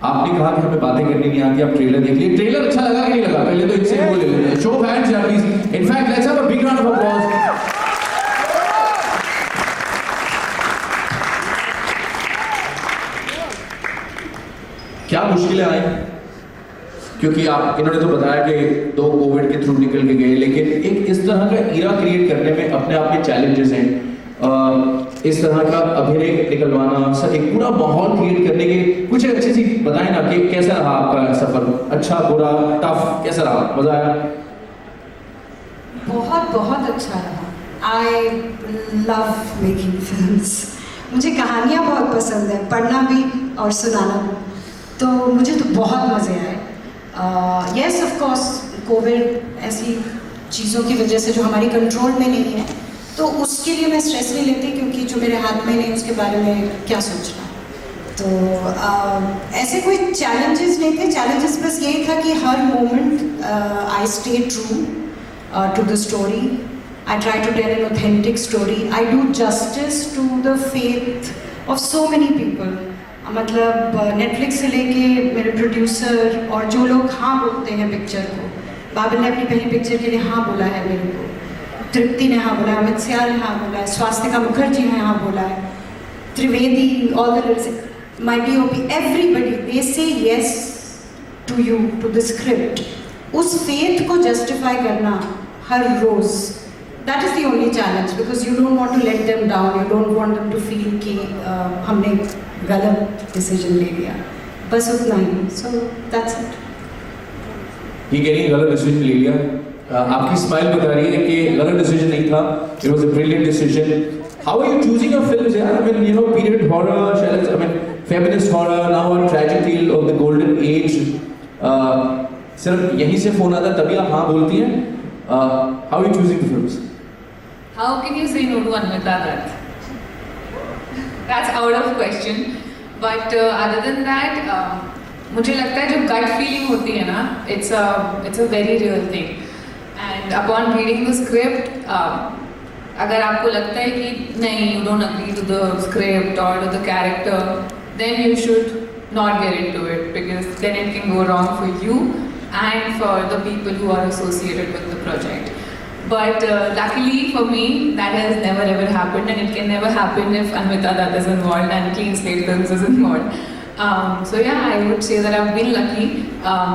आपने कहा कि हमें बातें करनी नहीं आती, आप ट्रेलर देख लिए। ट्रेलर अच्छा लगा कि नहीं लगा? पहले तो इनसे बोले लेते हैं। शो ऑफ हैंड्स यार please. In fact let's have a big round of applause. क्या मुश्किलें आई? क्योंकि आप इन्होंने तो बताया कि 2 कोविड के थ्रू निकल के गए, लेकिन एक इस तरह का ईरा क्रिएट करने में अपने आप में चैलेंजेस हैं। इस तरह का अभिनय निकलवाना, एक पूरा माहौल क्रिएट करने के कुछ अच्छी सी बताएं ना कि कैसा रहा आपका सफर? अच्छा, बुरा, टफ, कैसा रहा? मजा आया? बहुत बहुत अच्छा रहा। I love making films. मुझे कहानियाँ बहुत पसंद है, पढ़ना भी और सुनाना भी। तो मुझे तो बहुत मज़े आए। यस ऑफ कोर्स कोविड ऐसी चीज़ों की वजह से जो हमारी कंट्रोल में नहीं है, तो उसके लिए मैं स्ट्रेस नहीं लेती, क्योंकि जो मेरे हाथ में नहीं उसके बारे में क्या सोचना। तो ऐसे कोई चैलेंजेस नहीं थे। चैलेंजेस बस यही था कि हर moment I stay true to the story. I try to tell an authentic story. I do justice to the faith of so many people. मतलब नेटफ्लिक्स से लेके मेरे प्रोड्यूसर और जो लोग हाँ बोलते हैं पिक्चर को। बाबुल ने अपनी पहली पिक्चर के लिए हाँ बोला है मेरे को, तृप्ति ने हाँ बोला है, अमित सियाल ने हाँ बोला है, स्वास्तिका मुखर्जी ने हाँ बोला है, Trivedi, all the my DOP, everybody they say yes to you, to the script. उस फेथ को जस्टिफाई करना हर रोज, that is the only challenge, because you don't want to let them down, you don't want them to feel कि हमने गलत decision ले लिया, बस उतना ही। So that's it. ये कह रही है गलत डिसीजन ले लिया। आपकी स्माइल बता रही है कि गलत डिसीजन नहीं था, it was a brilliant decision. How are you choosing your films यार? I mean you know period horror, शैलेज, I mean feminist horror, now a tragic tale of the golden age. सिर्फ यहीं से फोन आता तभी आप हाँ बोलती हैं। How are you choosing the films? How can you say no to Anvita Dutt? That's out of question. But other than that, मुझे लगता है जो gut feeling होती है ना, it's a very real thing. And upon reading the script, अगर आपको लगता है कि नहीं, you don't agree to the script or to the character, then you should not get into it, because then it can go wrong for you and for the people who are associated with the project. But luckily for me, that has never ever happened, and it can never happen if Anvita Dutt is involved and Clean Slate Films is involved. So yeah, I would say that I've been lucky.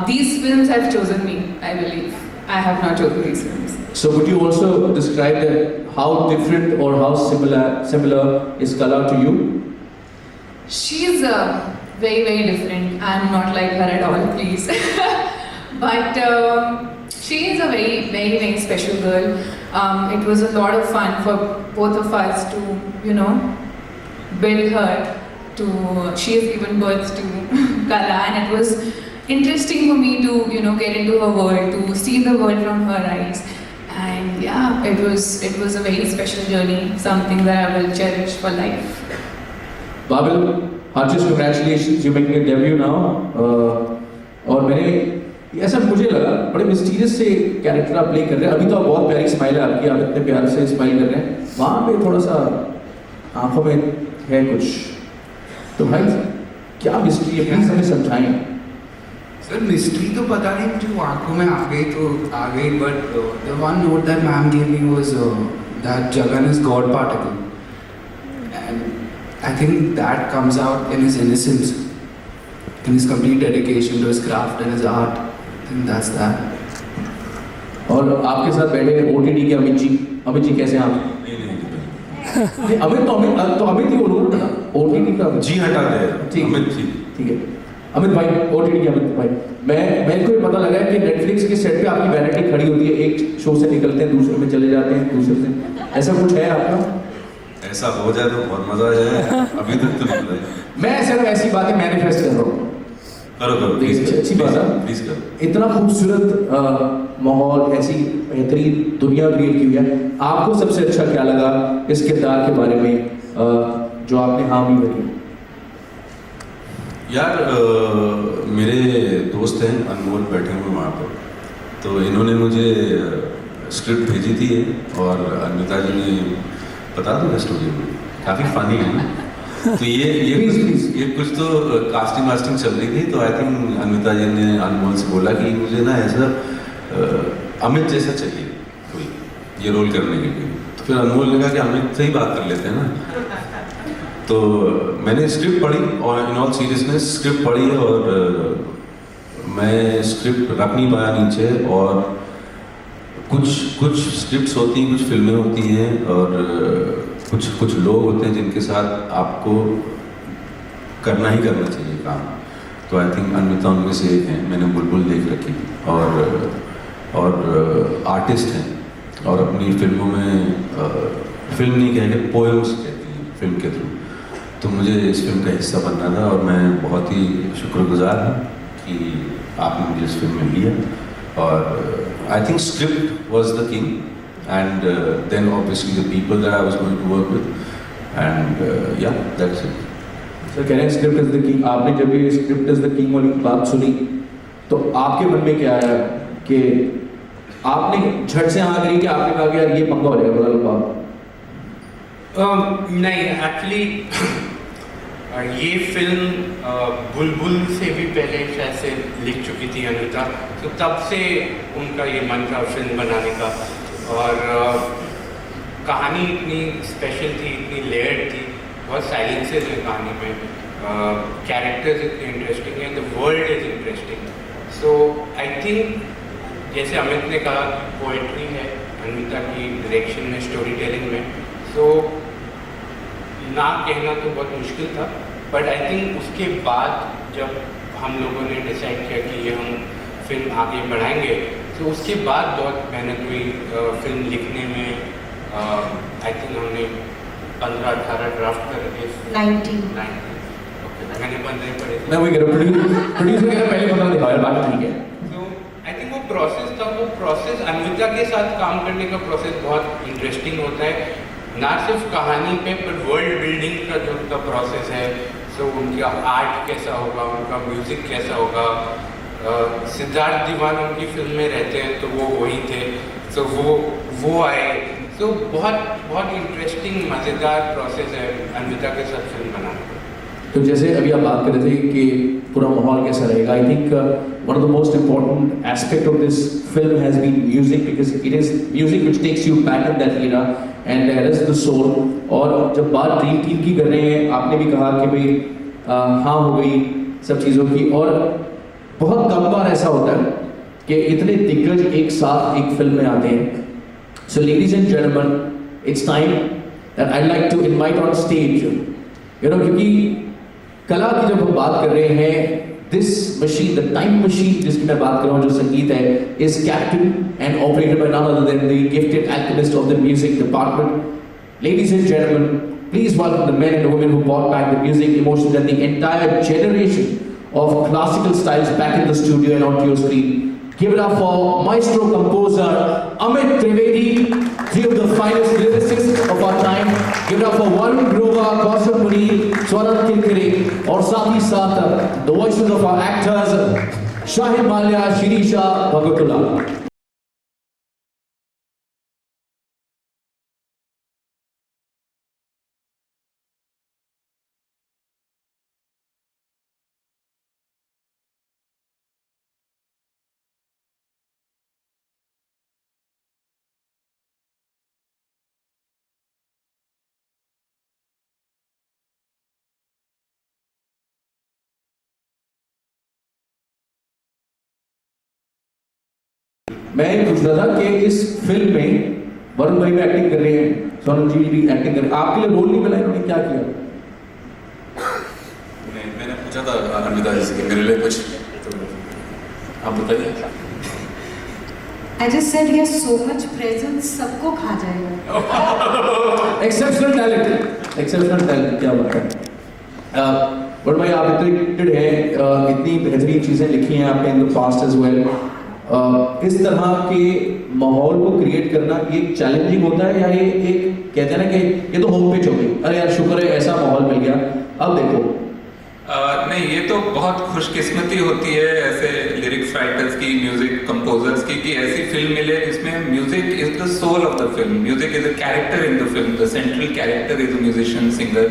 These films have chosen me, I believe. I have not chosen these films. So would you also describe that how different or how similar is Kala to you? She's very, very different. I'm not like her at all, please. But she is a very, very, very special girl. It was a lot of fun for both of us to, you know, build her. She has given birth to Kala, and it was interesting for me to, you know, get into her world, to see the world from her eyes. And yeah, it was a very special journey, something that I will cherish for life. Babil, Harshis, congratulations, you're making a debut now. और मैंने ऐसा मुझे लगा बड़े mysterious से character आप play कर रहे हैं। अभी तो आप बहुत प्यारी स्माइल है आपकी, आप इतने प्यार से स्माइल कर रहे हैं, वहाँ पे थोड़ा सा आंखों में है कुछ, तो भाई क्या मिस्ट्री है, प्लीज हमें समझाएं। सर मिस्ट्री तो पता नहीं, मुझे वो आंखों में आ गई तो आ गई, but the one note that ma'am gave me was that Jagan is God particle, and I think that comes out in his innocence, in his complete dedication to his craft and his art. I think that's that. और आपके साथ बैठे OTT के अमित जी कैसे हैं आप? नहीं, अमित ही बोलो ना, OTT का जी हटा दे, ठीक अमित जी, ठीक है। अमित भाई, OTT के अमित भाई, मेरे को ये पता लगा है कि नेटफ्लिक्स के सेट पे आपकी वैनिटी खड़ी होती है, एक शो से निकलते हैं दूसरे में चले जाते हैं, दूसरे से, ऐसा कुछ है आपका? ऐसा हो जाए तो बहुत मजा आ जाए। अभी तक तो नहीं है। मैं ऐसी बातें मैनिफेस्ट कर रहा हूँ। करो प्लीज, अच्छी बात है, प्लीज करो। इतना खूबसूरत माहौल, ऐसी बेहतरीन दुनिया क्रिएट की हुई है। आपको सबसे अच्छा क्या लगा इस किरदार के बारे में जो आपने हामी भरी? यार मेरे दोस्त हैं अनमोल बैठे हुए वहाँ पर, तो इन्होंने मुझे स्क्रिप्ट भेजी थी और अनविता जी ने बता दूँ स्टोरी में, काफ़ी फनी है ना। तो ये कुछ तो कास्टिंग वास्टिंग चल रही थी, तो आई थिंक अमिता जी ने अनमोल से बोला कि मुझे ना ऐसा अमित जैसा चाहिए कोई ये रोल करने के लिए। तो फिर अनमोल ने कहा कि अमित से ही बात कर लेते हैं ना। तो मैंने स्क्रिप्ट पढ़ी और इन ऑल सीरियसनेस स्क्रिप्ट पढ़ी, और मैं स्क्रिप्ट रख नहीं पाया नीचे। और कुछ स्क्रिप्ट्स होती हैं, कुछ फिल्में होती हैं, और कुछ लोग होते हैं जिनके साथ आपको करना ही करना चाहिए काम। तो आई थिंक अनमिता उनमें से एक है। मैंने बुलबुल देख रखी और आर्टिस्ट हैं, और अपनी फिल्मों में फिल्म नहीं कहेंगे, पोएम्स कहती हैं फिल्म के थ्रू। तो मुझे इस फिल्म का हिस्सा बनना था, और मैं बहुत ही शुक्रगुजार हूँ कि आपने मुझे इस फिल्म में लिया। और I think script was the king, and then obviously the people that I was going to work with, and yeah, that's it. Sir कह रहे हैं स्क्रिप्ट इज द किंग। आपने जब ये स्क्रिप्ट इज द किंग वाली बात सुनी तो आपके मन में क्या आया कि आपने झट से हाँ करी कि आपने कहा कि यार ये पंगा हो जाएगा बड़ा लंबा? नहीं, एक्चुअली ये फिल्म बुलबुल से भी पहले शायद से लिख चुकी थी अनिता, तो तब से उनका ये मन था फिल्म बनाने का। और कहानी इतनी स्पेशल थी, इतनी लेयर्ड थी, बहुत साइलेंसेस है कहानी में, कैरेक्टर्स इतने इंटरेस्टिंग हैं, the world is interesting. So I think जैसे अमित ने कहा पोएट्री है अनिता की डायरेक्शन में, स्टोरी टेलिंग में, सो ना कहना तो बहुत मुश्किल था। बट आई थिंक उसके बाद जब हम लोगों ने डिसाइड किया कि ये हम फिल्म आगे बढ़ाएंगे, तो उसके बाद बहुत मेहनत हुई फिल्म लिखने में। आई थिंक हमने 15-18 ड्राफ्ट करके 19 ओके, मैंने 15 पढ़े थे। मैं वही कह रहा हूँ, प्रोड्यूसर कह रहा पहले 15 दिखाओ यार, बात ठीक है। तो आई थिंक वो प्रोसेस था, वो प्रोसेस अनविता के साथ काम करने का प्रोसेस बहुत इंटरेस्टिंग होता है, ना सिर्फ कहानी पे पर वर्ल्ड बिल्डिंग का जो उनका प्रोसेस है। सो उनका आर्ट कैसा होगा, उनका म्यूज़िक कैसा होगा। सिद्धार्थ दीवान उनकी फिल्म में रहते हैं, तो वो वही थे, तो वो आए। तो बहुत इंटरेस्टिंग मज़ेदार प्रोसेस है अनविता के साथ फिल्म बनाने का। तो जैसे अभी आप बात कर रहे थे कि पूरा माहौल कैसा रहेगा, I think one of the most important aspect of this film has been music, because it is music which takes you back in that era and that is the soul. और जब बात ड्रीम टीम की कर रहे हैं, आपने भी कहा कि भाई हाँ हो गई सब चीज़ों की, और बहुत कम बार ऐसा होता है कि इतने दिग्गज एक साथ एक फिल्म में आते हैं। So ladies and gentleman, it's time that I like to invite on stage, you know, क्योंकि कला की जब हम बात कर रहे हैं, this machine, the time machine जिसकी मैं बात कर रहा हूँ, जो संगीत है, is captain and operated by none other than the gifted alchemist of the music department. Ladies and gentlemen, please welcome the men and women who brought back the music, emotions and the entire generation of classical styles back in the studio and onto your screen. Give it up for maestro composer Amit Trivedi, three of the finest lyricists of our time. Give it up for Varun Grover, Kaushal Munir, Swaran Kilkare, और साथ ही साथ the voices of our actors Shahid Malia, Shirisha Bhagatullah. मैं ये पूछ रहा था कि इस फिल्म में वरुण भाई भी एक्टिंग कर रहे हैं, सोनम जी भी एक्टिंग कर रहे हैं, आपके लिए रोल नहीं मिला, इन्होंने क्या किया? मैंने पूछा था अनविता जी से कि मेरे लिए कुछ, तो आप बताइए। I just said he has so much presence, सबको खा जाएगा। एक्सेप्शनल टैलेंट, क्या बात है। वरुण भाई, आप इतने गिफ्टेड हैं, इतनी बेहतरीन चीज़ें लिखी हैं आपने in the past as well. इस तरह के माहौल को क्रिएट करना ये चैलेंजिंग होता है, या ये एक कहते हैं ना कि ये तो होम पिच हो गई, अरे यार शुक्र है ऐसा माहौल मिल गया, अब देखो? नहीं, ये तो बहुत खुशकिस्मती होती है ऐसे लिरिक्स राइटर्स की, म्यूजिक कंपोजर्स की, कि ऐसी फिल्म मिले जिसमें music is the soul of the film, music is a character in the film, the central character is a musician singer.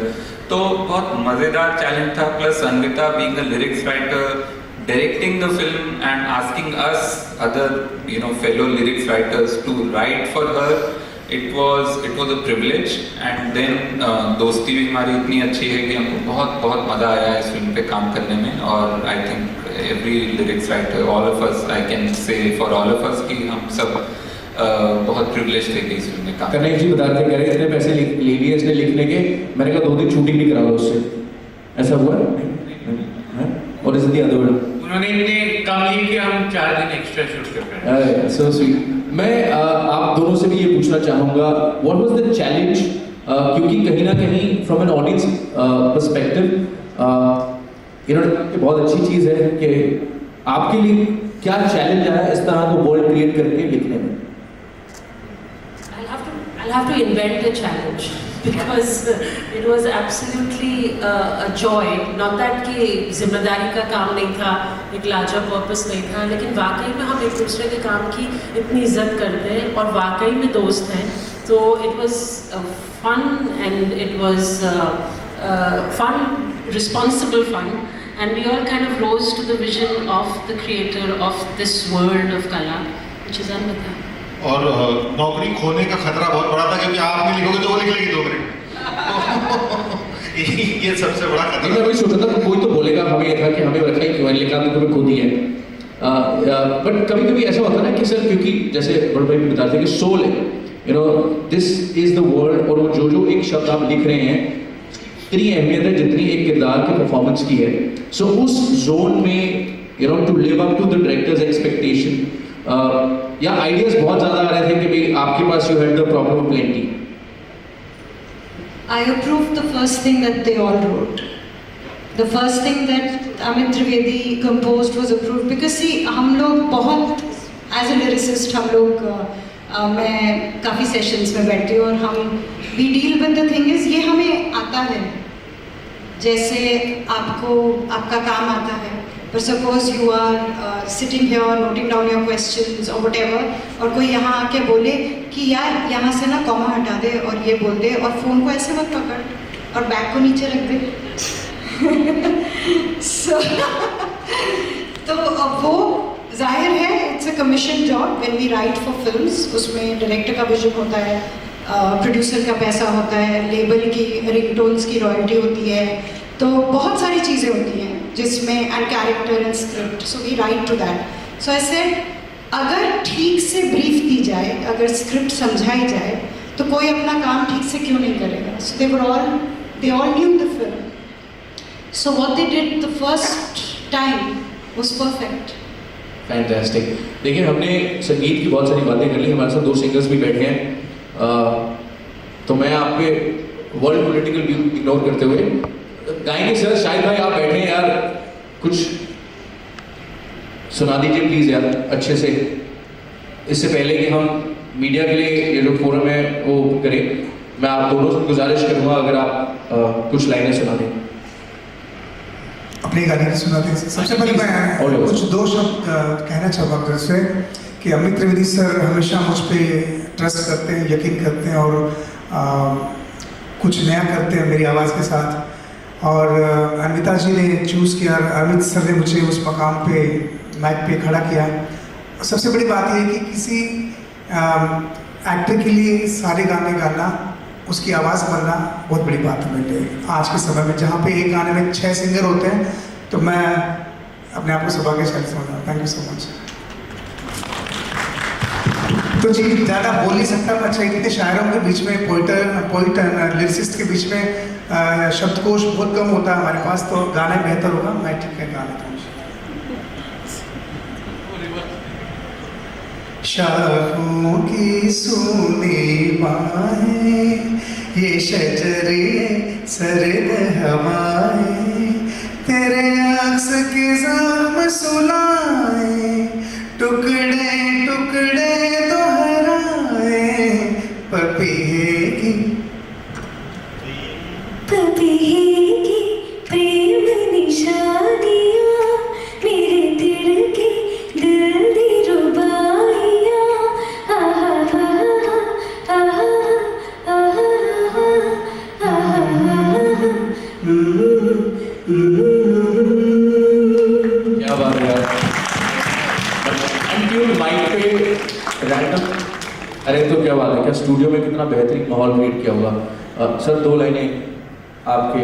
तो बहुत मजेदार चैलेंज था, plus Anvita being a lyrics writer, directing the film and asking us other fellow lyrics writers to write for her, it was a privilege। and then दोस्ती भी हमारी इतनी अच्छी है कि हमको बहुत बहुत मज़ा आया इस फिल्म पे काम करने में। और I think every lyrics writer, all of us, I can say for all of us कि हम सब बहुत प्रिविलेज थे कि इस फिल्म में काम। कन्हैया जी बता के कह रहे इतने पैसे ले लिए इसने लिखने के, मैंने कहा 2 दिन शूटिंग नहीं करा उससे, ऐसा हुआ है? और इज द अदर वे? उन्होंने इतने कम लिए कि हम 4 दिन एक्स्ट्रा शूट कर रहे हैं। So sweet. मैं आप दोनों से भी ये पूछना चाहूँगा, व्हाट वाज द चैलेंज, क्योंकि कहीं ना कहीं फ्रॉम एन ऑडियंस पर्सपेक्टिव बहुत अच्छी चीज़ है कि आपके लिए क्या चैलेंज आया इस तरह को वर्ल्ड क्रिएट करके लिखने में? I'll have to invent a challenge because it was absolutely a joy. Not that कि जिम्मेदारी का काम नहीं था, एक लार्जर पर्पस नहीं था, लेकिन वाकई में हम एक दूसरे के काम की इतनी इज्जत करते हैं और वाकई में दोस्त हैं। तो it was fun and it was fun, responsible fun, and we all kind of rose to the vision of the creator of this world of Kala, which is Anvita. और नौकरी खोने का खतरा बहुत बड़ा था क्योंकि आप नहीं लिखोगे तो वो लिख लेगी 2 मिनट। ये सबसे बड़ा खतरा। मैं वही सोचा था कोई तो बोलेगा, हमें ये था कि हमें रखा ही क्यों है, लिखा तो तुम्हें खुद ही है। बट कभी कभी ऐसा होता है ना कि सर, क्योंकि जैसे बड़े भाई भी बताते हैं कि सोल है, दिस इज द वर्ल्ड, और वो जो एक शब्द आप लिख रहे हैं इतनी अहमियत है जितनी एक किरदार के परफॉर्मेंस की है। सो उस जोन में to live up to the director's expectation, या आइडियाज बहुत ज्यादा आ रहे थे कि भाई आपके पास you had the problem of plenty? I approved the first thing that they all wrote. The first thing that Amit Trivedi composed was approved because see, हम लोग बहुत as a lyricist हम लोग मैं काफ़ी सेशंस में बैठती हूँ और हम we deal with the thing is ये हमें आता है, जैसे आपको आपका काम आता है। But suppose you are sitting here noting down your questions or whatever, और कोई यहाँ आके बोले कि यार यहाँ से ना कॉमा हटा दे और ये बोल दे और फ़ोन को ऐसे मत पकड़ और बैग को नीचे रख दे। So, तो वो जाहिर है it's a commission job when we write for films. उसमें डायरेक्टर का विजन होता है, प्रोड्यूसर का पैसा होता है, लेबल की रिंगटोन्स की रॉयल्टी होती है, तो बहुत सारी चीज़ें होती हैं जिसमें and character and script. So we write to that. So I said अगर ठीक से ब्रीफ दी जाए, अगर स्क्रिप्ट समझाई जाए तो कोई अपना काम ठीक से क्यों नहीं करेगा? So they all knew the film. So what they did the first time was perfect. Fantastic. देखिए, हमने संगीत की बहुत सारी बातें कर ली, हमारे साथ 2 सिंगर्स भी बैठे हैं, तो मैं आपके वर्ल्ड पॉलिटिकल व्यू इग्नोर करते हुए गाएंगे। सर शाहिद भाई आप बैठे हैं यार, कुछ सुना दीजिए प्लीज यार अच्छे से, इससे पहले कि हम मीडिया के लिए ये जो फोरम है वो करें। मैं आप दोनों से गुजारिश करूंगा अगर आप कुछ लाइनें सुना दें। अपनी गाने की सुनाते हैं। सबसे पहले मैं कुछ 2 शब्द कहना चाहूँगा फिर से कि अमित त्रिवेदी सर हमेशा मुझ पर ट्रस्ट करते हैं, यकीन करते हैं और कुछ नया करते हैं मेरी आवाज़ के साथ। और अन्विता जी ने चूज़ किया, अमित सर ने मुझे उस मकाम पे माइक पे खड़ा किया। सबसे बड़ी बात यह है कि किसी एक्टर के लिए सारे गाने गाना, उसकी आवाज़ बनना बहुत बड़ी बात है मेरे लिए आज के समय में, जहाँ पे एक गाने में 6 सिंगर होते हैं। तो मैं अपने आप को सौभाग्यशाली समझता हूँ। Thank you so much. तो जी ज़्यादा बोल नहीं सकता मैं, अच्छा इतने शायरों के बीच में, पोइट लिरिसिस्ट के बीच में शब्दकोश बहुत कम होता है हमारे पास, तो गाना बेहतर होगा। मैं ठीक है गा लेता हूँ। शाखों की सूनी बाहें, ये शजरे सरद हवाएं, तेरे अक्स के ज़ख्म सुलाए, टुकड़े टुकड़े दोहराए, पपीहेगी पपीहेगी प्रेम निशा अरे तो क्या बात है, क्या स्टूडियो में कितना बेहतरीन माहौल क्रिएट किया होगा। सर 2 लाइनें आपके।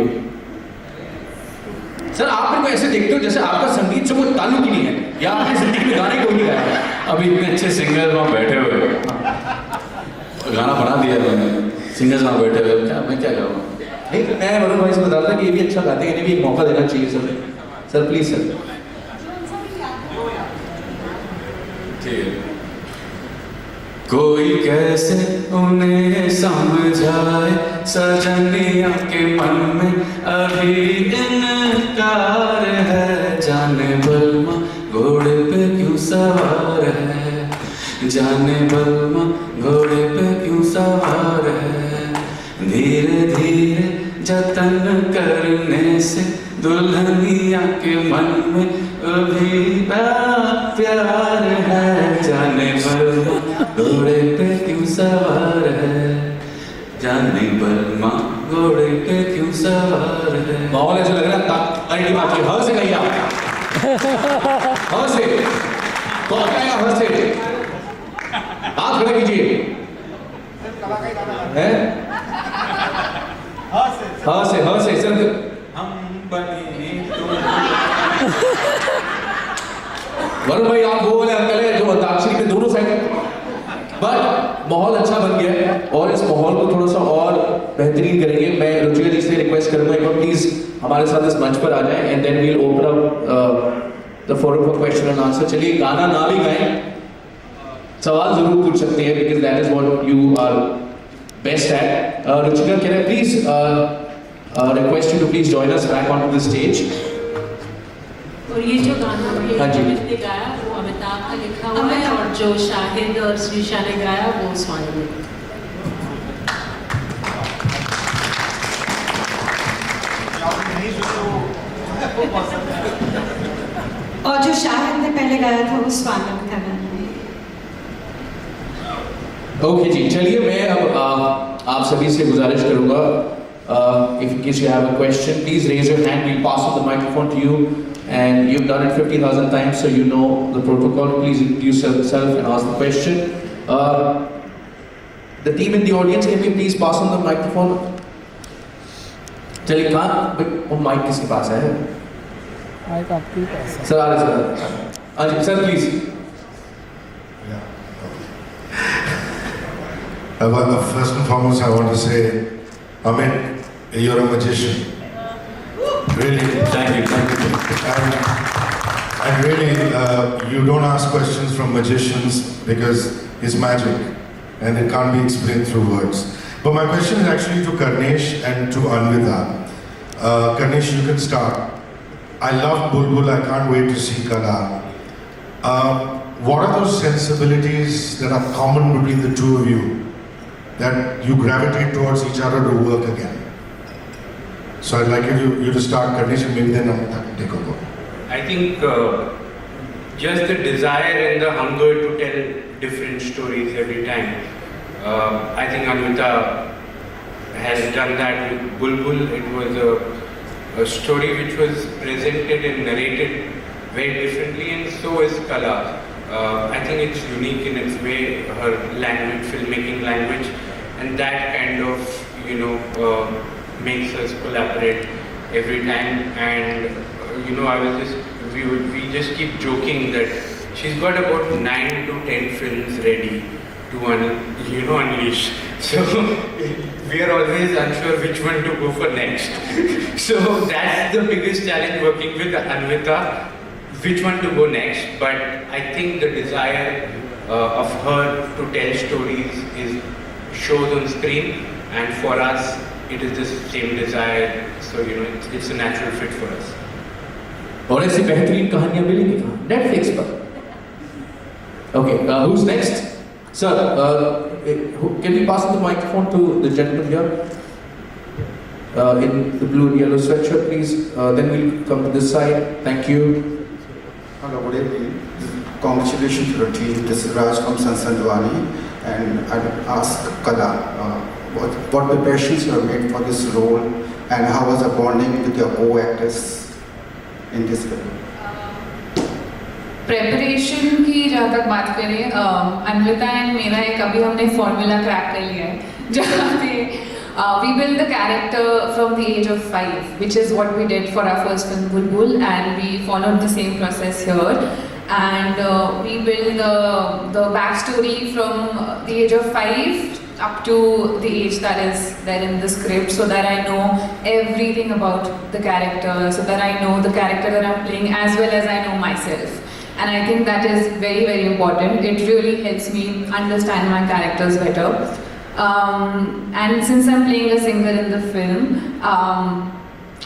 सर आप मेरे को ऐसे देखते हो जैसे आपका संगीत से कोई ताल्लुक ही नहीं है, या आपने जिंदगी में गाने कोई नहीं गाया। अभी इतने अच्छे सिंगर्स वहाँ बैठे हुए हैं, गाना बना दिया मैंने, सिंगर्स वहाँ बैठे हुए, क्या मैं क्या करूँ। नहीं, मैं वरुण भाई से बता रहा था कि ये भी अच्छा गाते हैं, इन्हें भी एक मौका देना चाहिए सर। Sir please sir. ठीक है। कोई कैसे उन्हें समझाए, सजनिया के मन में अभी इनकार है। जाने बलमा घोड़े पे क्यों सवार है, जाने बलमा घोड़े पे क्यों सवार है। धीरे धीरे जतन करने से दुल्हनिया के मन में अभी प्यार है। जाने बलमा घोड़े पे क्यों सवार है, जाने बलमा घोड़े पे क्यों सवार है। माहौल ऐसा लग रहा है ताली मारती है। हर से नहीं आप हर से तो आता है हर से हाथ खड़े कीजिए। हैं हर से सर हम बने वरुण भाई आप वो वाले अंकल है जो अंताक्षरी के दोनों साइड। बट माहौल अच्छा बन गया है और इस माहौल को थोड़ा सा और बेहतरीन करेंगे। मैं रुचिका जी से रिक्वेस्ट करूंगा एक बार प्लीज हमारे साथ इस मंच पर आ जाएं and then we'll open up the forum for question and answer. चलिए गाना ना भी गाएं, सवाल जरूर पूछ सकते हैं because that is what you are best at. Ruchika can I please request you to please join us back on to the stage. और ये जो गाना भी हाँ जी। अमित ने गाया वो अमिताभ का लिखा हुआ है, और जो शाहिद और श्रीशा ने गाया वो स्वामी ने। और जो शाहिद ने पहले गाया था वो स्वानंद का गाना है। ओके जी, चलिए मैं अब आप सभी से गुजारिश करूंगा, if in case you have a question, please raise your hand. We'll pass on the microphone to you, and you've done it 50,000 times, so you know the protocol. Please introduce yourself and ask the question. The team in the audience, can we please pass on the microphone? चलिए कहाँ वो mic किसके पास है? Mic आपके पास है। Sir आ रहे sir. हाँ जी sir please. First and foremost, I want to say, Amit, you're a magician. Really. Thank you. And really, you don't ask questions from magicians because it's magic and it can't be explained through words. But my question is actually to Karnesh and to Anvita. Karnesh, you can start. I love Bulbul, I can't wait to see Kala. What are those sensibilities that are common between the two of you that you gravitate towards each other to work again? So I'd like you to start, Karnesh, and maybe then Anvita can take over. I think just the desire and the hunger to tell different stories every time. I think Anvita has done that with Bulbul. It was a story which was presented and narrated very differently, and so is Kala. I think it's unique in its way, her language, filmmaking language, and that kind of, makes us collaborate every time. And we just keep joking that she's got about 9 to 10 films ready to unleash. So we are always unsure which one to go for next. So that's the biggest challenge working with Anvita, which one to go next. But I think the desire of her to tell stories shows on screen, and for us it is the same desire. So it's a natural fit for us. और ऐसी बेहतरीन कहानियां मिलेंगी कहाँ? Netflix पर। Okay, who's next? Sir, can we pass the microphone to the gentleman here in the blue and yellow sweatshirt, please? Then we'll come to this side. Thank you. Hello, good evening. Congratulations to the team. This is Raj from Sansan Diwali, and I'd ask Kala what preparations you have made for this role, and how was the bonding with your co-actors in this film? Preparation की जहाँ तक बात करें, Anvita and मेरा एक अभी हमने formula crack कर लिया है जहाँ पे we build the character from the age of 5, which is what we did for our first film Bulbul, and we followed the same process here. And we build the backstory from the age of 5 up to the age that is there in the script, so that I know everything about the character, so that I know the character that I'm playing as well as I know myself. And I think that is very, very important. It really helps me understand my characters better. And since I'm playing a singer in the film,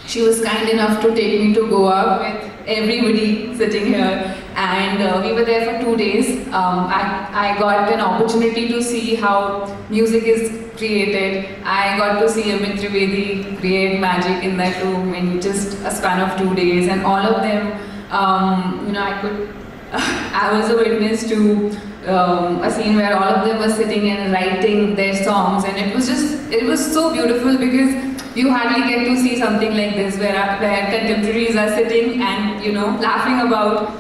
she was kind enough to take me to Goa with everybody sitting here, and we were there for 2 days. I got an opportunity to see how music is created. I got to see Amit Trivedi create magic in that room in just a span of 2 days, and all of them, I was a witness to a scene where all of them were sitting and writing their songs, and it was so beautiful, because you hardly get to see something like this where contemporaries are sitting and laughing about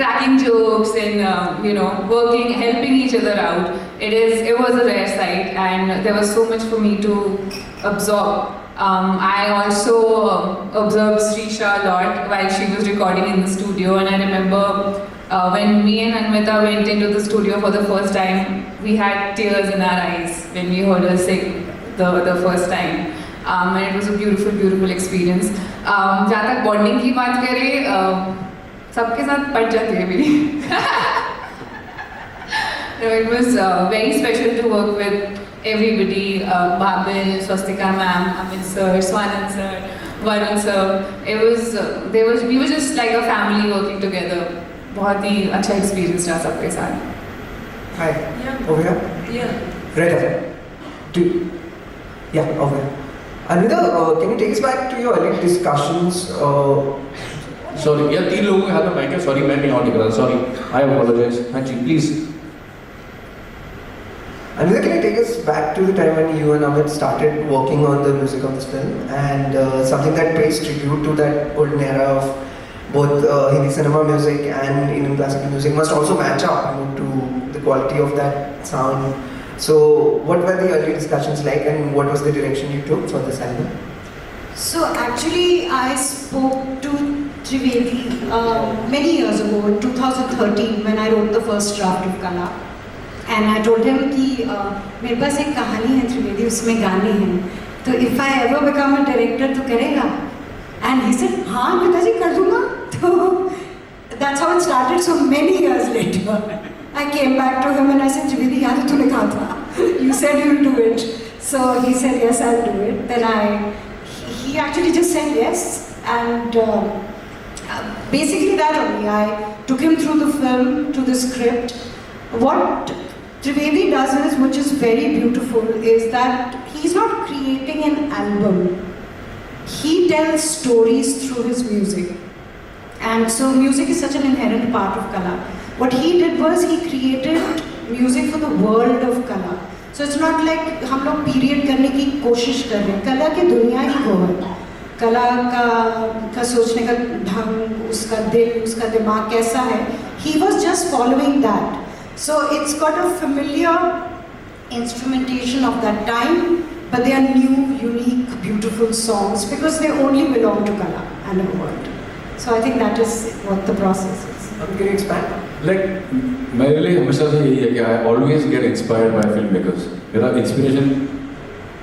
cracking jokes and working, helping each other out. It was a rare sight, and there was so much for me to absorb. I also observed Srisha a lot while she was recording in the studio, and I remember when me and Anmita went into the studio for the first time, we had tears in our eyes when we heard her sing the first time. And it was a beautiful, beautiful experience. जहाँ तक bonding की बात करें, सबके साथ पट जाती है मेरी. It was very special to work with everybody, Babil, Swastika ma'am, Amit sir, Swanand sir, Varun sir. We were just like a family working together. बहुत ही अच्छा experience रहा सबके साथ. Hi. Yeah. Over here. Yeah. Right there. Yeah, over here. Anvita, can you take us back to your early discussions? Sorry, यार 3 लोगों के हाथ में माइक है. Sorry, मैं नहीं ऑन दिख रहा. Sorry, I apologize. हाँ जी, please. Anvita, can you take us back to the time when you and Amit started working on the music of this film, and something that pays tribute to that golden era of both Hindi cinema music and Indian classical music must also match up to the quality of that sound. So, what were the early discussions like, and what was the direction you took for this album? So actually, I spoke to Trivedi many years ago, in 2013, when I wrote the first draft of Kala. And I told him कि मेरे पास एक कहानी है त्रिवेदी, उसमें गाने हैं, तो if I ever become a director तो करेगा? And he said, हाँ पिताजी कर दूँगा. तो that's how it started. So many years later, I came back to him and I said, Trivedi, याद है तूने कहा था, you said you'll do it. So he said, yes, I'll do it. Then he actually just said yes, and basically that only. I took him through the film, to the script. What Trivedi does is, which is very beautiful, is that he's not creating an album. He tells stories through his music. And so music is such an inherent part of Kala. What he did was he created music for the world of Kala. So it's not like हम लोग period करने की कोशिश कर रहे हैं. कला की दुनिया ही वो है. कला का सोचने का ढंग, उसका दिल, उसका दिमाग कैसा है. He was just following that. So it's got a familiar instrumentation of that time, but they are new, unique, beautiful songs because they only belong to Kala and a world. So I think that is what the process is. Can you expand? Like, मेरे लिए हमेशा से यही है कि I always get inspired by filmmakers. मेरा inspiration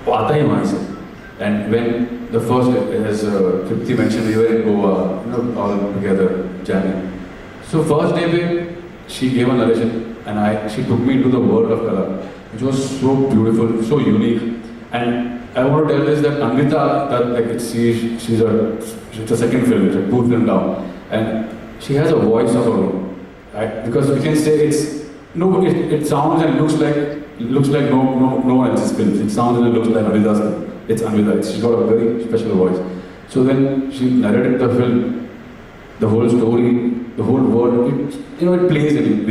आता ही वहाँ से. And when the first, as Tripti mentioned, we were in Goa, all together jamming. So first day पे she gave a narration, and she took me into the world of Kala, which was so beautiful, so unique. And I want to tell this that Anvita, that like she's a second film, it's a 2 film down, and she has a voice of her own, right? Because we can say it sounds and looks like no one else's films. It sounds and looks like Anvita's film. It's Anvita. She's got a very special voice. So then she narrated the film, the whole story, the whole world. It plays in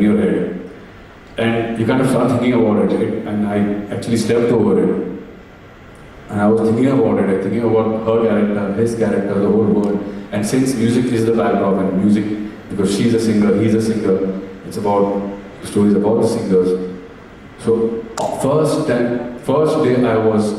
your head, and you kind of start thinking about it. And I actually stepped over it, and I was thinking about it, thinking about her character, his character, the whole world. And since music is the backdrop and music, because she's a singer, he's a singer, it's about stories about the singers. So first day I was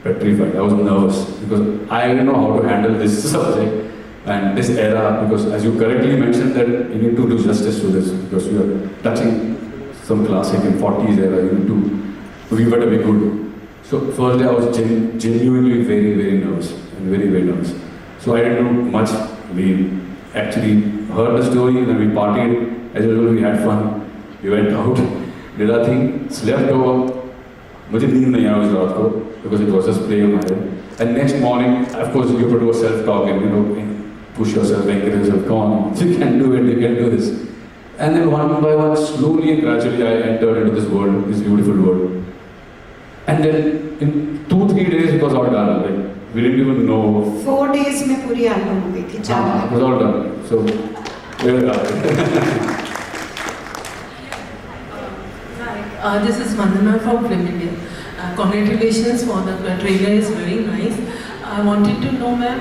petrified. I was nervous because I didn't know how to handle this subject and this era, because as you correctly mentioned that you need to do justice to this, because you are touching some classic in 40s era, you need to, we better be good. So first day I was genuinely very nervous and very nervous. So I didn't do much. We actually heard the story and we partied. As usual, we had fun. We went out, did our thing, slept over. मुझे नींद नहीं आया उस रात को because it was just playing on my head. And next morning, of course, you have to do a self-talk and push yourself, encourage yourself. Come on, you can do it. You can do this. And then one by one, slowly and gradually, I entered into this world, this beautiful world. And then in 2-3 days, it was all done. Like we didn't even know. 4 days में पूरी album हो गई थी. It was all done. So we're done. This is Vandana from Film India. Congratulations for the trailer, is very nice. I wanted to know, ma'am,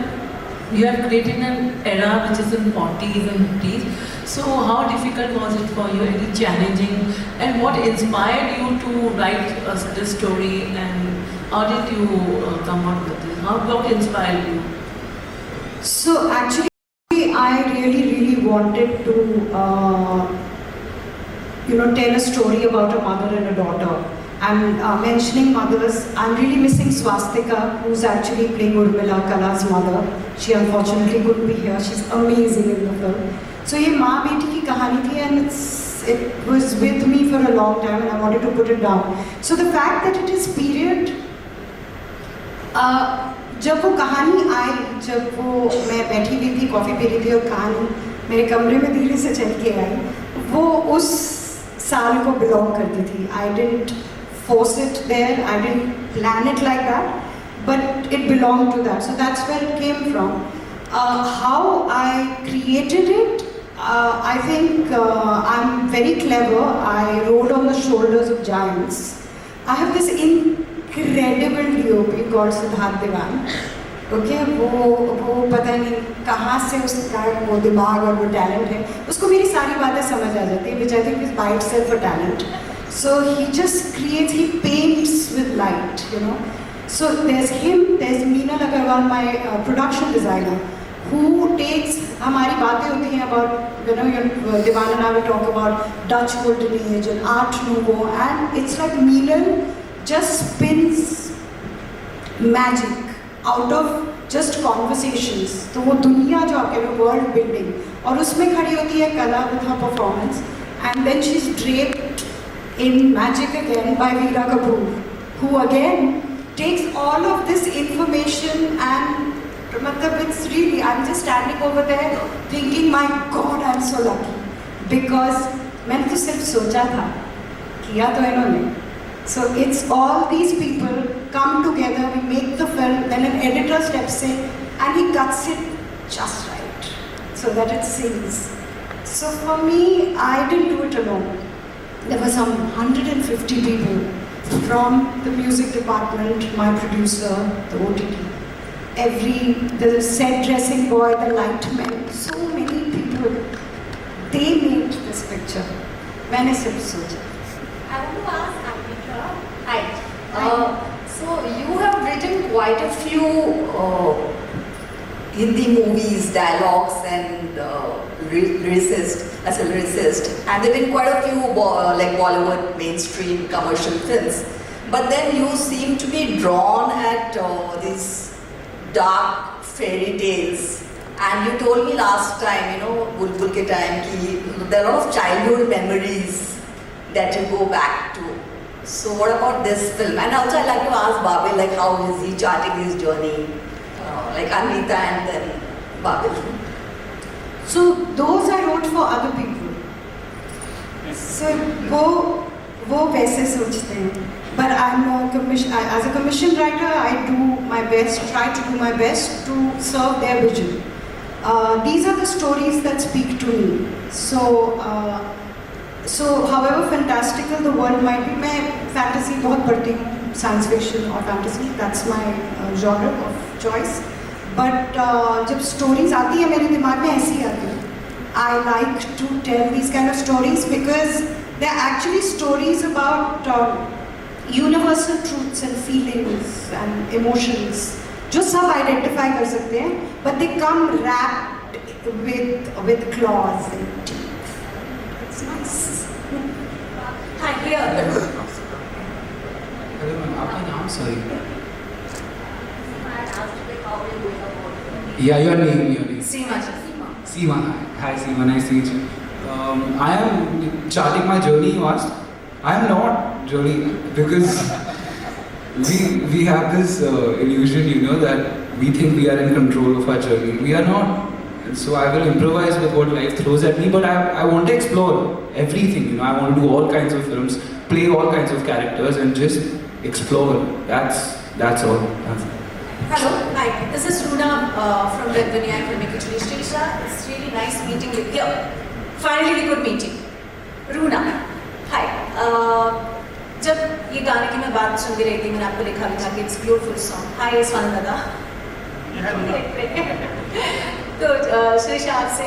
you have created an era which is in 40s and 50s. So how difficult was it for you? Any challenging? And what inspired you to write this story? And how did you come up with it? What inspired you? So actually, I really wanted to tell a story about a mother and a daughter. And mentioning mothers, I'm really missing Swastika, who's actually playing Urmila, Kala's mother. She unfortunately couldn't be here. She's amazing in the film. So ये माँ बेटी की कहानी थी, and it was with me for a long time, and I wanted to put it down. So the fact that it is period, जब वो कहानी आई, जब वो मैं बैठी हुई थी, कॉफ़ी पी रही थी और कहानी मेरे कमरे में धीरे से चल के आई, वो उस साल को बिलोंग करती थी. I didn't force it there, I didn't plan it like that, but it belonged to that. So that's where it came from. How I created it, I think I'm very clever. I rode on the shoulders of giants. I have this incredible DOP called Siddharth Devan. Okay, वो पता नहीं कहाँ से उसका वो दिमाग और वो टैलेंट है, उसको मेरी सारी बातें समझ आ जाती है, which I think is by itself a talent. So he just creates, he paints with light, So there's him, there's Meenal Agarwal, my production designer, who takes, हमारी बातें होती हैं about, Devan and I will talk about Dutch Golden Age and Art Nouveau, and it's like Meenal just spins magic out of just conversations. तो वो दुनिया जो आप कह रहे हो, world building, और उसमें खड़ी होती है कला with her performance, and then she's draped in magic again by Veera Kapoor, who again takes all of this information and it's really, I'm just standing over there thinking, my God, I'm so lucky, because मैंने तो सिर्फ सोचा था, किया तो इन्होंने. So it's all these people come together, we make the film, then an editor steps in and he cuts it just right so that it sings. So for me, I didn't do it alone. There were some 150 people from the music department, my producer, the OTT, the set dressing boy, the light men, so many people. They made this picture. मैंने सिर्फ सोचा. I want to ask Amrita. Hi. So you have written quite a few Hindi movies, dialogues, and lyricist, as a lyricist, and there have been quite a few like Bollywood mainstream commercial films. But then you seem to be drawn at these dark fairy tales. And you told me last time, Bulbul ke time ki there are a lot of childhood memories that you go back to. So what about this film? And also I'd like to ask Babil, like how is he charting his journey? Like Anita and then Babil. So those I wrote for other people. So वो वैसे सोचते हैं. But as a commission writer, I do my best, try to do my best to serve their vision. These are the stories that speak to me. So however fantastical the world might be, मैं fantasy बहुत पढ़ती हूँ, science fiction or fantasy, that's my genre of choice. But जब stories आती है मेरे दिमाग में ऐसी आती है. I like to tell these kind of stories because they're actually stories about universal truths and feelings and emotions जो सब identify कर सकते हैं, but they come wrapped with claws and teeth. It's nice. Hi, here. Hello ma'am, आपका नाम sorry? Yeah, your name. Seema. Seema. Hi Seema, nice to meet you. I am charting my journey, you asked. I am not really, because we have this illusion, you know, that we think we are in control of our journey. We are not. And so I will improvise with what life throws at me, but I want to explore everything, you know. I want to do all kinds of films, play all kinds of characters and just explore. That's all. Hello, hi. This is Runa from Red Vinaya Filmmaking Srisha. It's really nice meeting you here. Finally, we could meet you. Runa, hi. जब ये गाने की मैं बात सुन रही थी, मैंने आपको लिखा भी था कि it's beautiful song. Hi, स्वान दादा. तो श्रीशा आपसे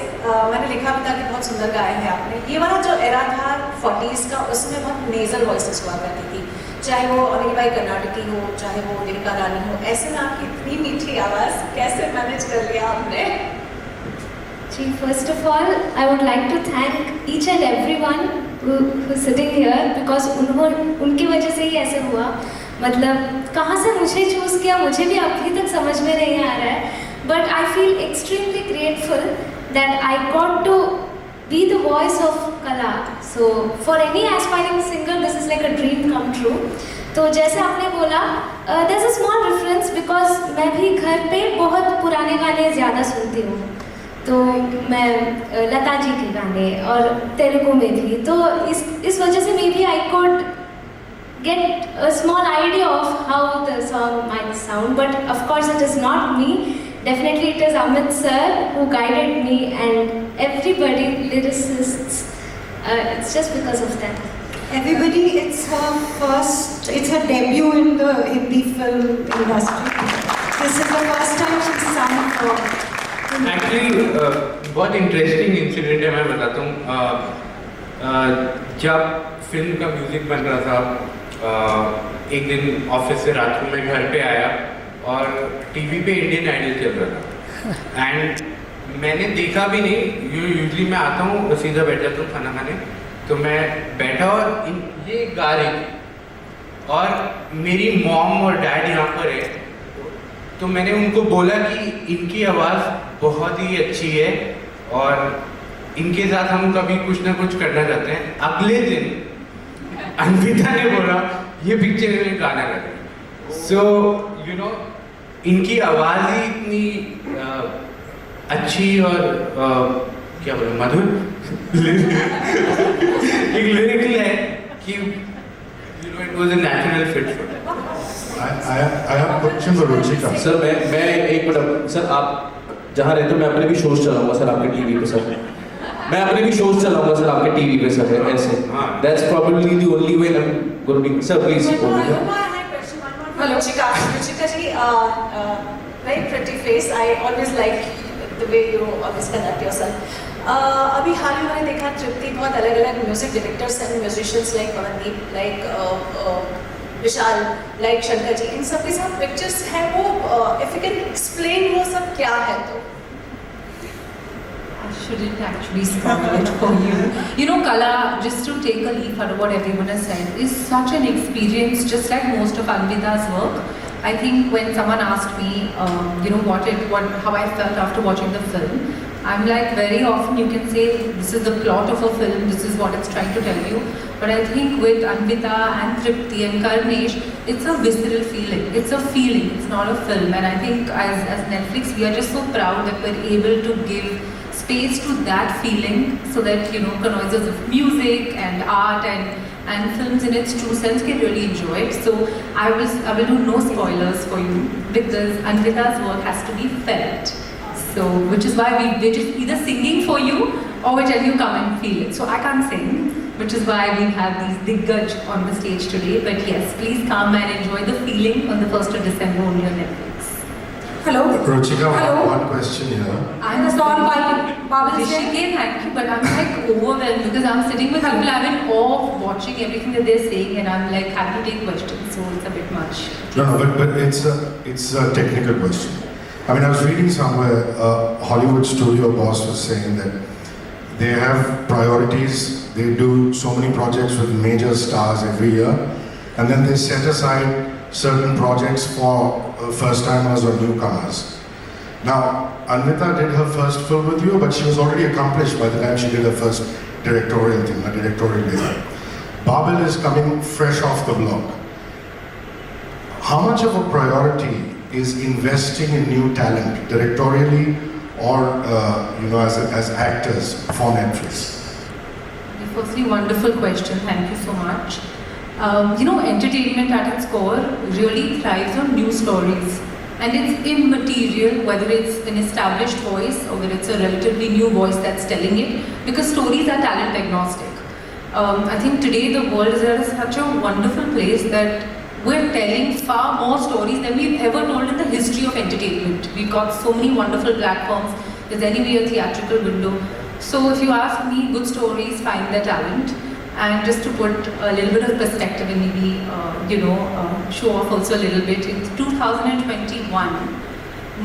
मैंने लिखा भी था कि बहुत सुंदर गाया है आपने. ये वाला जो एरा था 40s का, उसमें बहुत नेजल वॉइसेस हुआ करती थी. चाहे वो अमीबाई कर्नाटकी हो, चाहे वो देविका रानी हो, ऐसे में आपकी इतनी मीठी आवाज़ कैसे मैनेज कर लिया आपने? जी, first of all I would like to thank each and everyone who sitting here because उनकी वजह से ही ऐसे हुआ. मतलब कहाँ से मुझे चूज़ किया मुझे भी अभी तक समझ में नहीं आ रहा है, but I feel extremely grateful that I got to be the voice of Kala. So for any aspiring singer, this is like a dream come true. तो जैसे आपने बोला, there's a small difference because मैं भी घर पे बहुत पुराने गाने ज़्यादा सुनती हूँ. तो मैं लता जी के गाने और तेलुगु में भी, तो इस वजह से maybe I could get a small idea of how the song might sound, but of course it is not me. Definitely it is Amit sir who guided me and everybody, lyricists, it's just because of that. Everybody, it's her debut in the Hindi film industry. This is the first time she's sung for. Actually, बहुत interesting incident है, मैं बताता हूँ. जब film का music बन रहा था, एक दिन ऑफिस से रात को मैं घर पे आया और टीवी पे इंडियन आइडल चल रहा था. एंड मैंने देखा भी नहीं. यूजली मैं आता हूँ, सीधा बैठ जाता हूँ खाना खाने. तो मैं बैठा और ये गा रही थी और मेरी मॉम और डैड यहाँ पर है. तो मैंने उनको बोला कि इनकी आवाज़ बहुत ही अच्छी है और इनके साथ हम कभी कुछ ना कुछ करना चाहते हैं. अगले दिन अन्विता ने बोला ये पिक्चर में गाना कर. सो यू नो, इनकी आवाज़ ही इतनी अच्छी और क्या बोले, मधुर एक लिरिकल है कि you know it was a natural fit for. I have a question for Ruchika. Sir मैं एक मिनट सर, आप जहाँ रहते हो मैं अपने भी शोज चलाऊंगा सर आपके टीवी पे सर. मैं अपने भी शोज चलाऊंगा सर आपके टीवी पे सर. ऐसे that's probably the only way I'm going to be. Sir please. Hello, Ruchika ji, very pretty face. I always like the way you always conduct yourself. अभी हाल ही मैंने देखा तृप्ति बहुत अलग-अलग music directors and musicians like Pawandeep, like Vishal, like Shankar ji, इन सब के साथ pictures हैं. वो इफ यू कैन एक्सप्लेन वो सब क्या है? तो I shouldn't actually spoil it for you. You know, Kala, just to take a leaf out of what everyone has said, is such an experience, just like most of Anvita's work. I think when someone asked me, you know, how I felt after watching the film, I'm like, very often you can say this is the plot of a film, this is what it's trying to tell you. But I think with Anvita and Tripti and Karnesh, it's a visceral feeling. It's a feeling. It's not a film. And I think as Netflix, we are just so proud that we're able to give space to that feeling, so that, you know, connoisseurs of music and art and films in its true sense can really enjoy it. So I will do no spoilers for you, because Anvita's work has to be felt. So which is why we're just either singing for you or we tell you come and feel it. So I can't sing, which is why we have these Diggaj on the stage today. But yes, please come and enjoy the feeling on the 1st of December only on Netflix. Hello. Ruchika, Hello. one question here. I'm All Babel Rishikesh, thank you, but I'm like overwhelmed because I'm sitting with people. I'm in awe of watching everything that they're saying, and I'm like having to take questions, so it's a bit much. No, but it's a technical question. I mean, I was reading somewhere, Hollywood studio boss was saying that they have priorities. They do so many projects with major stars every year, and then they set aside certain projects for first-timers or newcomers. Now, Anvita did her first film with you, but she was already accomplished by the time she did her first directorial thing, her directorial debut. Babel is coming fresh off the block. How much of a priority is investing in new talent, directorially or as actors for Netflix? Firstly, wonderful question. Thank you so much. Entertainment at its core really thrives on new stories. And it's immaterial whether it's an established voice or whether it's a relatively new voice that's telling it, because stories are talent agnostic. I think today the world is at such a wonderful place that we're telling far more stories than we've ever told in the history of entertainment. We've got so many wonderful platforms. There's anyway a theatrical window. So if you ask me, good stories find their talent. And just to put a little bit of perspective and maybe, show off also a little bit, in 2021,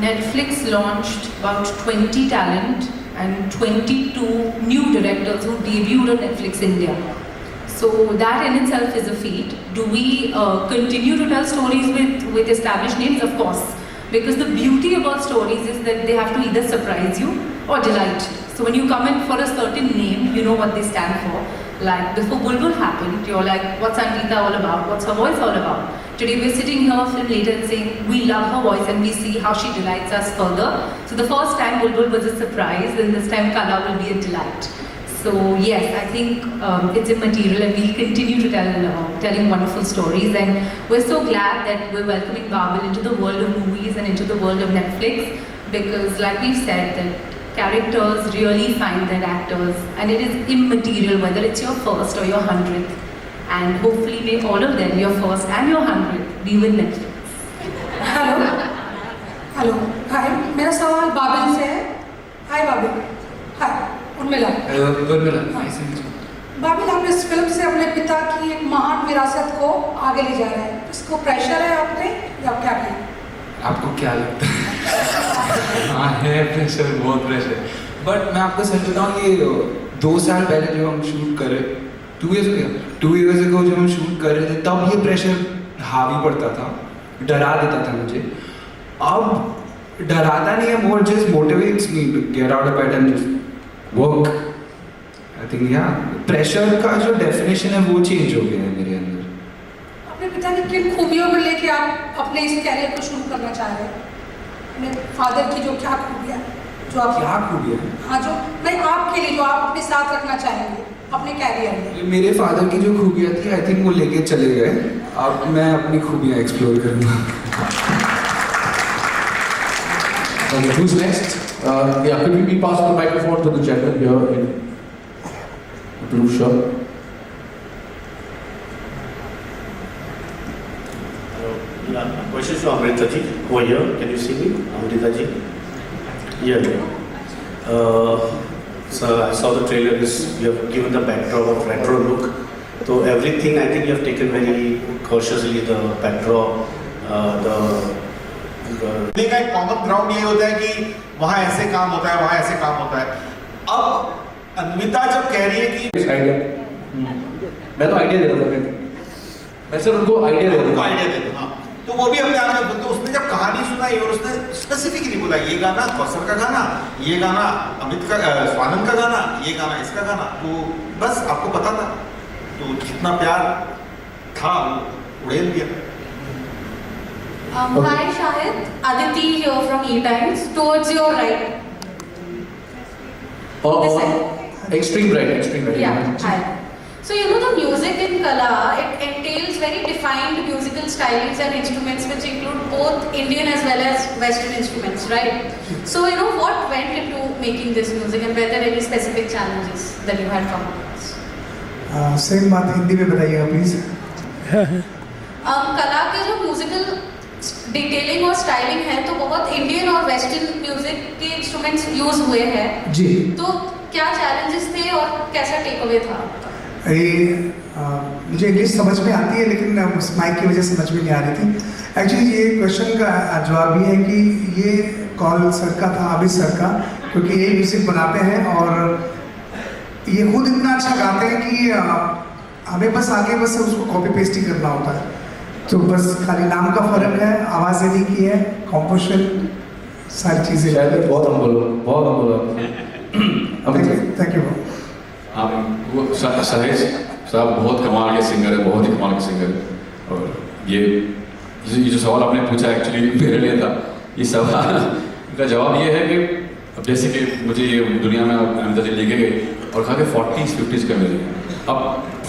Netflix launched about 20 talent and 22 new directors who debuted on Netflix India. So that in itself is a feat. Do we continue to tell stories with established names? Of course. Because the beauty about stories is that they have to either surprise you or delight you. So when you come in for a certain name, you know what they stand for. Like before Bulbul happened, you're like, what's Anvita all about? What's her voice all about? Today we're sitting here a film later and saying, we love her voice and we see how she delights us further. So the first time Bulbul was a surprise, and this time Kala will be a delight. So yes, I think it's immaterial, and we'll continue to telling wonderful stories. And we're so glad that we're welcoming Babel into the world of movies and into the world of Netflix, because like we've said, that characters really find their actors, and it is immaterial whether it's your first or your 100th. And hopefully may all of them, your first and your 100th, be with Netflix. Hello hi, मेरा सवाल बाबिल से है. हाय बाबिल. हाय उर्मिला. बाबिल, आप इस film से अपने पिता की एक महान विरासत को आगे ले जा रहे हैं. इसको प्रेशर है आपने या क्या कहें? आपको क्या लगता है? हाँ है प्रेशर, बहुत प्रेशर. बट मैं आपको सच बताऊँ, ये 2 साल पहले जब हम शूट कर रहे, 2 years ago जब हम शूट कर रहे थे, तब ये प्रेशर हावी पड़ता था, डरा देता था मुझे. अब डराता नहीं है, more just motivates me to get out of bed and just work. I think pressure का जो डेफिनेशन है वो चेंज हो गया है मेरे अंदर. अपने पिता की किन खूबियों को लेके आप अपने इस कैरियर को शुरू करना चाह रहे हैं? अपने फादर की जो क्या खूबियाँ, जो आप क्या खूबियाँ? हाँ, जो नहीं आपके लिए, जो आप अपने साथ रखना चाहेंगे अपने कैरियर में. मेरे फादर की जो खूबियाँ थी, आई थिंक वो लेके चले गए. अब मैं अपनी खूबियाँ एक्सप्लोर करूँगा. Okay, who's next? Could we pass the microphone to the gentleman here in the blue shirt? Questions to Amrita ji. Over here, can you see me, Amrita ji? Yeah. So I saw the trailer. You have given the backdrop of retro look. So everything, I think you have taken very cautiously. The backdrop, का एक common ground ये होता है कि वहाँ ऐसे काम होता है, वहाँ ऐसे काम होता है. अब अन्विता जब कह रही है कि मैं तो आइडिया दे रहा था, मैं सिर्फ उनको आइडिया दे रहा था. तो वो भी अपने आप में, तो उसने जब कहानी सुनाई और उसने स्पेसिफिकली बोला ये गाना कौसर का गाना, ये गाना अमित का, स्वानंद का गाना, ये गाना इसका गाना, तो बस आपको पता था. तो जितना प्यार था उड़ेल दिया. Hi Shahid, Aditi here from E-Times, towards your right. Extreme right. Yeah, hi. So the music in Kala, it entails very defined musical stylings and instruments which include both Indian as well as Western instruments, right? So what went into making this music, and were there any specific challenges that you had come across? Same बात हिंदी में बताइएगा please. कला के जो musical detailing और styling है तो बहुत इंडियन और वेस्टर्न म्यूजिक के इंस्ट्रूमेंट्स यूज हुए हैं जी। तो क्या चैलेंजेस थे और कैसा टेक अवे था? मुझे इंग्लिश समझ में आती है लेकिन उस माइक की वजह से समझ में नहीं आ रही थी। एक्चुअली ये क्वेश्चन का जवाब ये है कि ये कॉल सर का था, आबिद सर का, क्योंकि ये म्यूजिक बनाते हैं और ये खुद इतना अच्छा गाते हैं कि हमें बस आगे बस उसको कॉपी पेस्ट ही करना होता है। तो बस खाली नाम का फर्क है, आवाज़ देने की है, कॉम्पोजिशन, सारी चीज़ें। शायद बहुत हम बोलो थैंक यू। हाँ, वो साहिज साहब बहुत कमाल के सिंगर है, बहुत ही कमाल के सिंगर है। और ये जो सवाल आपने पूछा एक्चुअली मेरे लिए था। ये सवाल का जवाब ये है कि अब जैसे कि मुझे ये दुनिया में अमिता जी लेके गए और कहा कि 40s 50s का म्यूज़िक। अब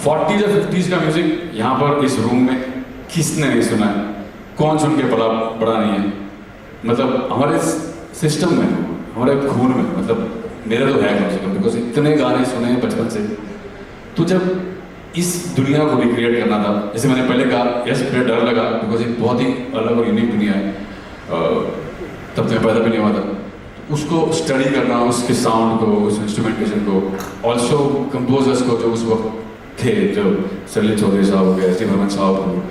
40s या 50s का म्यूज़िक यहाँ पर इस रूम में किसने नहीं सुना है? कौन सुन के पड़ा नहीं है? मतलब हमारे सिस्टम में, हमारे खून में, मतलब मेरा तो है कम से कम, बिकॉज इतने गाने सुने हैं बचपन से। तो जब इस दुनिया को रिक्रिएट करना था, जैसे मैंने पहले कहा, यस मुझे डर लगा बिकॉज एक बहुत ही अलग और यूनिक दुनिया है, तब तक पैदा भी नहीं हुआ था। उसको स्टडी करना, उसके साउंड को, उस इंस्ट्रूमेंटेशन को, ऑल्सो कंपोजर्स को जो उस वक्त थे, जो सलील चौधरी साहब हो गए, एस डी बर्मन साहब हो,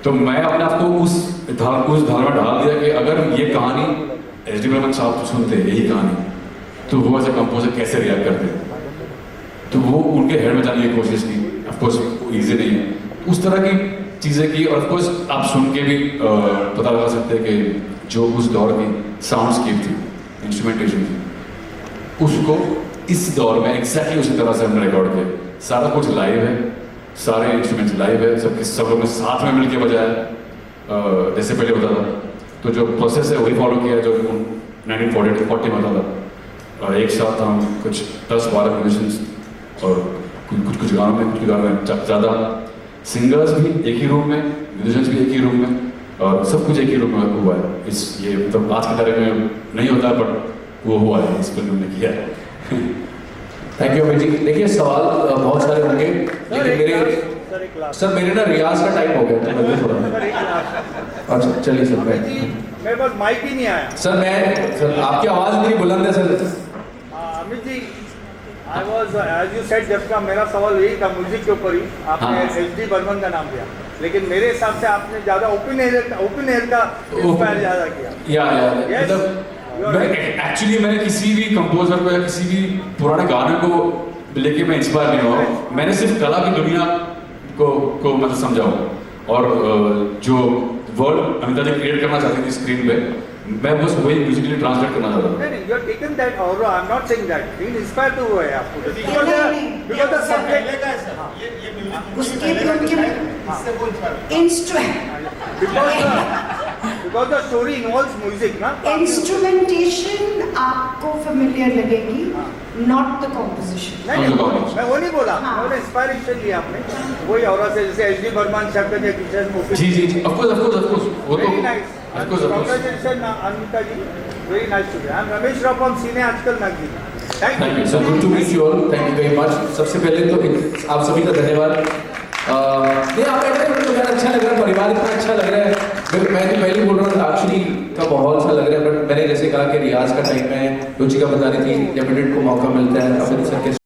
तो मैं अपने आप को उस धार में डाल दिया कि अगर ये कहानी एस डी बर्मन साहब सुनते यही कहानी, तो वो ऐसे कंपोजर कैसे रिएक्ट करते। तो वो उनके हेड में जाने की कोशिश की। ऑफकोर्स ईजी नहीं है, उस तरह की चीज़ें की। और ऑफकोर्स आप सुन के भी पता लगा सकते हैं कि जो उस दौर की साउंडस्केप थी, इंस्ट्रूमेंटेशन थी, उसको इस दौर में एग्जैक्टली उसी तरह से हमने रिकॉर्ड किया। सारा कुछ लाइव है, सारे इंस्ट्रूमेंट्स लाइव है, सब लोग ने साथ में मिलकर बजाया जैसे पहले होता था। तो जो प्रोसेस है वही फॉलो किया जो 1940 में होता था। और एक साथ हम कुछ 10-12 म्यूजिशियंस और कुछ गानों में, कुछ गानों में ज़्यादा सिंगर्स भी एक ही रूम में, म्यूजिशियंस भी एक ही रूम में, और सब कुछ एक ही रूम में हुआ है। ये मतलब आज के तारीख में नहीं होता, बट वो हुआ है, इस फिल्म ने किया है। Thank you Amit ji. देखिए सवाल बहुत सारे होंगे, लेकिन सर मेरे ना रियाज का टाइम हो गया था, मैं थोड़ा। अच्छा चलिए सर, मेरे पास माइक ही नहीं आया। सर सर आपकी आवाज़ इतनी बुलंद है sir. Amit ji, I was as you said, जब का मेरा सवाल यही था म्यूजिक के ऊपर ही, आपने एस डी बर्मन का नाम लिया, लेकिन मेरे हिसाब से आपने ज़्यादा ओपन एयर का इंस्पायर ज़्यादा किया। मतलब मैंने किसी भी कंपोजर को या किसी भी पुराने गाने को लेके मैं इंस्पायर नहीं हुआ। मैंने सिर्फ कला की दुनिया को मतलब समझाऊँ, और जो वर्ल्ड अमिता जी क्रिएट करना चाहती थी स्क्रीन पे, मैं बस वही म्यूजिकली ट्रांसलेट करना चाहता था। नहीं, you have taken that, और I am not saying that, being inspire तो हुआ है आपको, बिकॉज़ द सब्जेक्ट उसके भी उनके instrument, because the story involves music ना, इंस्ट्रूमेंटेशन आपको फेमिलियर लगेगी, नॉट द कॉम्पोजिशन। मैं वो नहीं बोला, मैंने इंस्पायरेशन लिया आपने वही और से, जैसे एस डी बर्मन साहब के टीचर्स मूवी। जी ऑफ कोर्स वो तो very nice, congratulation Amita ji, very nice to be. I am Ramesh Rao from cine Aajkal magazine. Thank you sir, good to meet you all, thank you very much. सबसे पहले तो आप सभी का धन्यवाद। नहीं आप मुझे अच्छा लग रहा है, परिवार इतना अच्छा लग रहा है। मैं तो पहले बोल रहा था एक्चुअली का माहौल सा लग रहा है, बट मैंने जैसे कहा कि रियाज का टाइम है, रुचिका बता रही थी, जब को मौका मिलता है अमित सर के